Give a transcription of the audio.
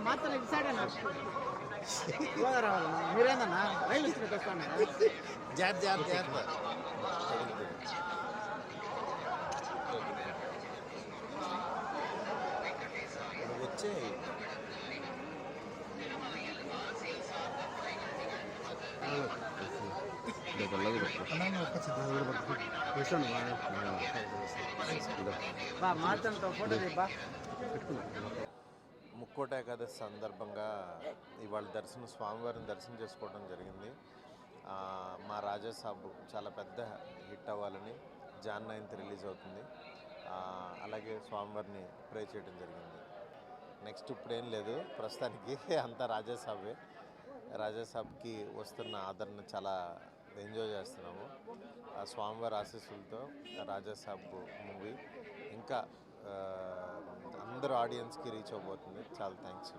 మాత్రం ఇటు సైడ్ అన్న మీరేందన్నా రైలు వచ్చినట్టు వస్తాను జాగ్రత్త వచ్చే ఫోటో బా ముక్కోట ఏకాదశి సందర్భంగా ఇవాళ స్వామివారిని దర్శనం చేసుకోవడం జరిగింది. మా రాజాసాబ్ చాలా పెద్ద హిట్ అవ్వాలని జాన్ 9th రిలీజ్ అవుతుంది. అలాగే స్వామివారిని ప్రే చేయడం జరిగింది. నెక్స్ట్ ఇప్పుడేం లేదు, ప్రస్తుతానికి అంతా రాజాసాబ్కి వస్తున్న ఆదరణ చాలా ఎంజాయ్ చేస్తున్నాము. స్వామివారి ఆశీస్సులతో రాజాసాబ్ మూవీ ఇంకా అందరూ ఆడియన్స్కి రీచ్ అవ్వబోతుంది. చాలా థ్యాంక్స్.